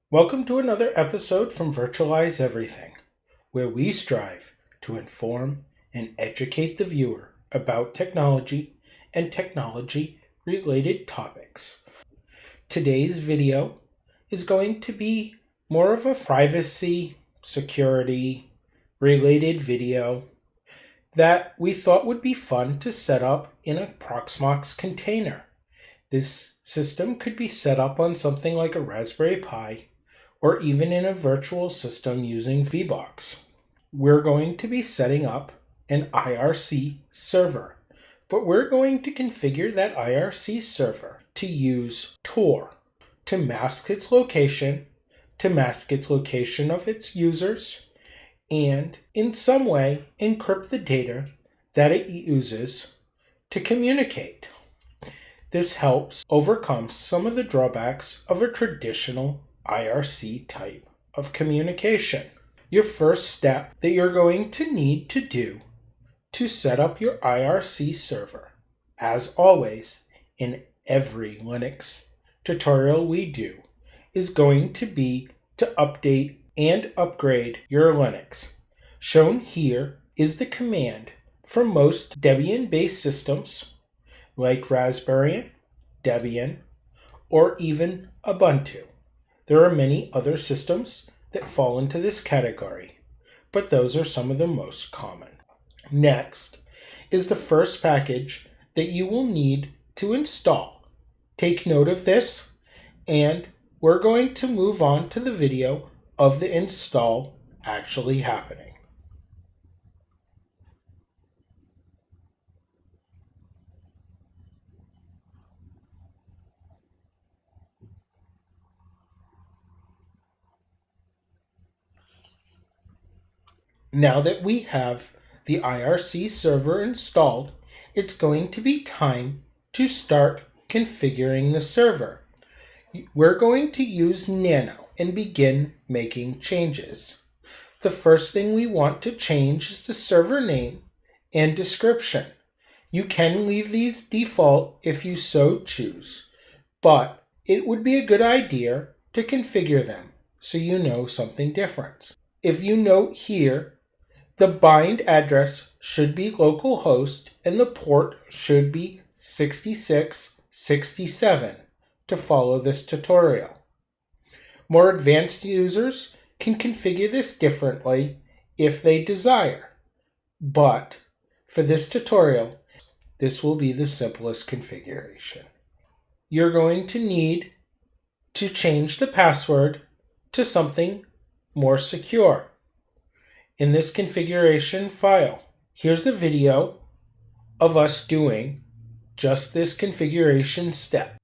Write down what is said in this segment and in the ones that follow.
Welcome to another episode from Virtualize Everything, where we strive to inform and educate the viewer about technology and technology-related topics. Today's video is going to be more of a privacy, security-related video that we thought would be fun to set up in a Proxmox container. This system could be set up on something like a Raspberry Pi or even in a virtual system using VBox. We're going to be setting up an IRC server, but we're going to configure that IRC server to use Tor to mask its location of its users, and in some way encrypt the data that it uses to communicate. This helps overcome some of the drawbacks of a traditional IRC type of communication. Your first step that you're going to need to do to set up your IRC server, as always in every Linux tutorial we do, is going to be to update and upgrade your Linux. Shown here is the command for most Debian-based systems like Raspberry, Debian, or even Ubuntu. There are many other systems that fall into this category, but those are some of the most common. Next is the first package that you will need to install. Take note of this, and we're going to move on to the video of the install actually happening. Now that we have the IRC server installed, it's going to be time to start configuring the server. We're going to use Nano and begin making changes. The first thing we want to change is the server name and description. You can leave these default if you so choose, but it would be a good idea to configure them so you know something different. If you note here, the bind address should be localhost and the port should be 6667 to follow this tutorial. More advanced users can configure this differently if they desire, but for this tutorial, this will be the simplest configuration. You're going to need to change the password to something more secure. In this configuration file, here's a video of us doing just this configuration step.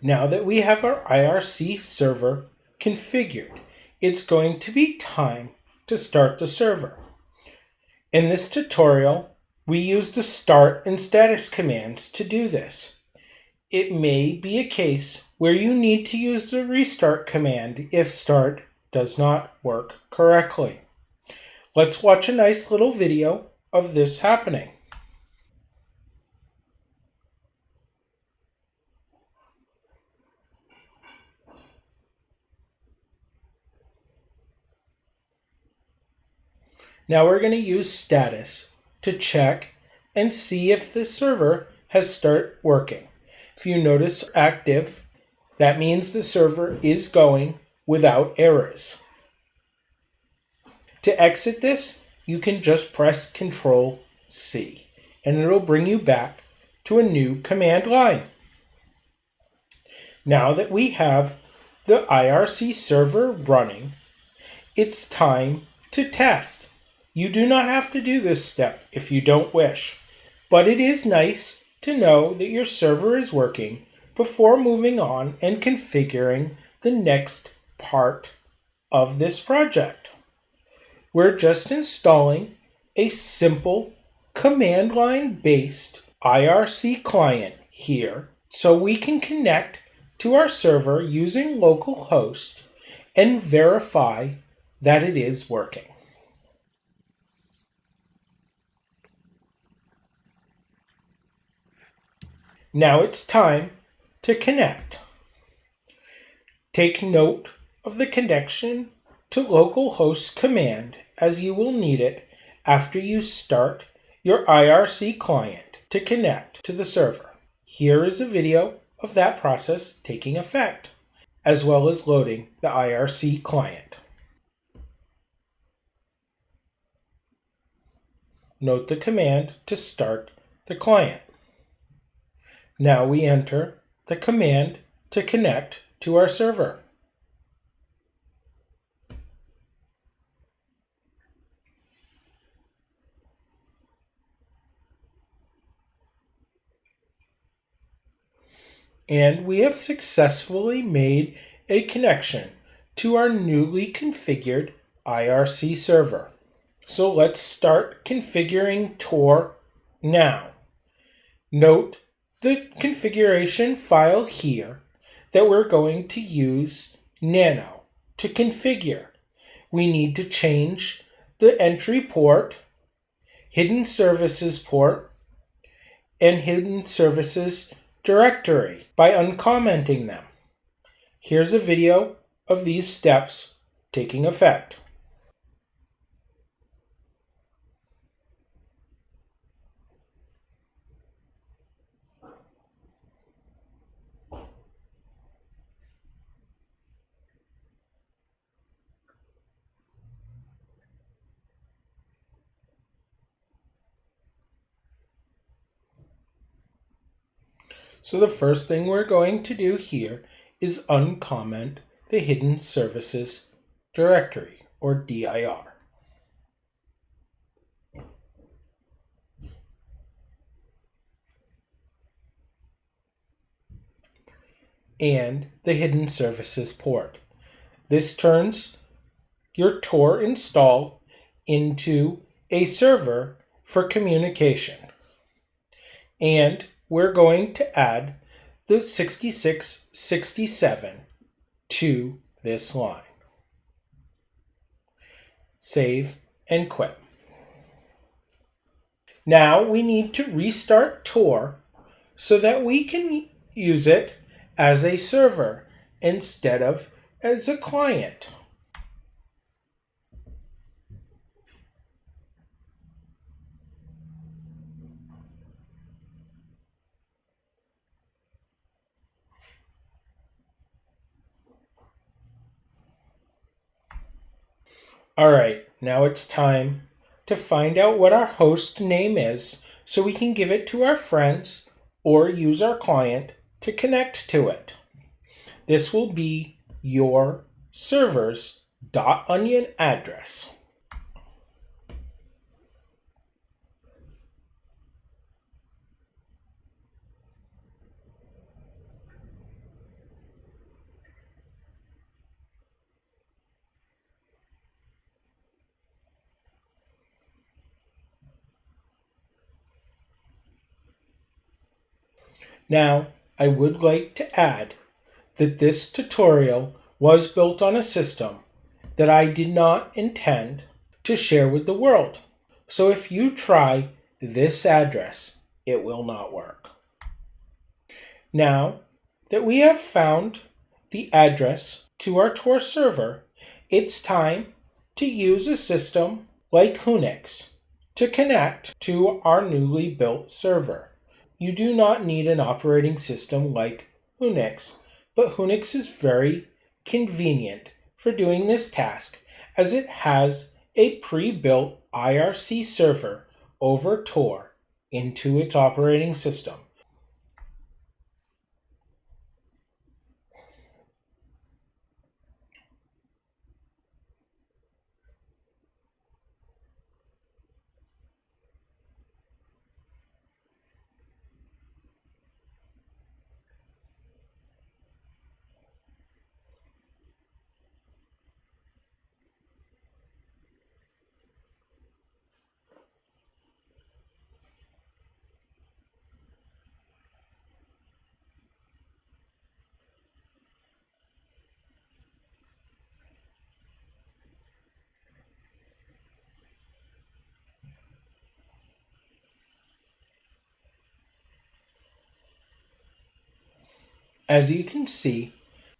Now that we have our IRC server configured, it's going to be time to start the server. In this tutorial, we use the start and status commands to do this. It may be a case where you need to use the restart command if start does not work correctly. Let's watch a nice little video of this happening. Now we're going to use status to check and see if the server has started working. If you notice active, that means the server is going without errors. To exit this, you can just press Ctrl C and it'll bring you back to a new command line. Now that we have the IRC server running, it's time to test. You do not have to do this step if you don't wish, but it is nice to know that your server is working before moving on and configuring the next part of this project. We're just installing a simple command line based IRC client here so we can connect to our server using localhost and verify that it is working. Now it's time to connect. Take note of the connection to localhost command as you will need it after you start your IRC client to connect to the server. Here is a video of that process taking effect, as well as loading the IRC client. Note the command to start the client. Now we enter the command to connect to our server. And we have successfully made a connection to our newly configured IRC server. So let's start configuring Tor now. Note the configuration file here that we're going to use nano to configure. We need to change the entry port, hidden services port, and hidden services directory by uncommenting them. Here's a video of these steps taking effect. So the first thing we're going to do here is uncomment the hidden services directory, or dir. And the hidden services port. This turns your Tor install into a server for communication. And we're going to add the 6667 to this line. Save and quit. Now we need to restart Tor so that we can use it as a server instead of as a client. All right, now it's time to find out what our host name is so we can give it to our friends or use our client to connect to it. This will be your server's .onion address. Now, I would like to add that this tutorial was built on a system that I did not intend to share with the world. So if you try this address, it will not work. Now that we have found the address to our Tor server, it's time to use a system like Unix to connect to our newly built server. You do not need an operating system like Unix, but Unix is very convenient for doing this task as it has a pre-built IRC server over Tor into its operating system. As you can see,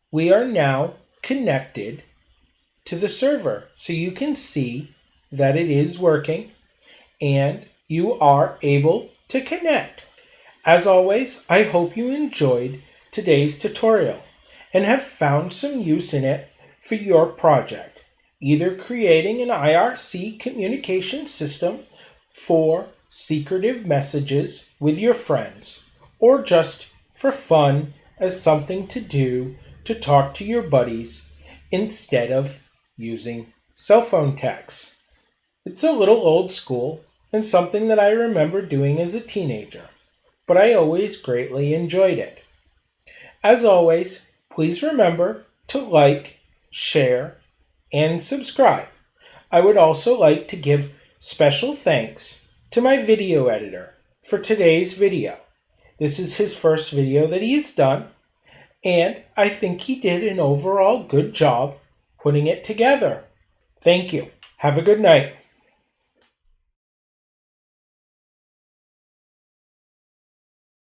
we are now connected to the server. So you can see that it is working and you are able to connect. As always, I hope you enjoyed today's tutorial and have found some use in it for your project, either creating an IRC communication system for secretive messages with your friends, or just for fun as something to do to talk to your buddies instead of using cell phone text. It's a little old school and something that I remember doing as a teenager, but I always greatly enjoyed it. As always, please remember to like, share, and subscribe. I would also like to give special thanks to my video editor for today's video. This is his first video that he's done, and I think he did an overall good job putting it together. Thank you. Have a good night.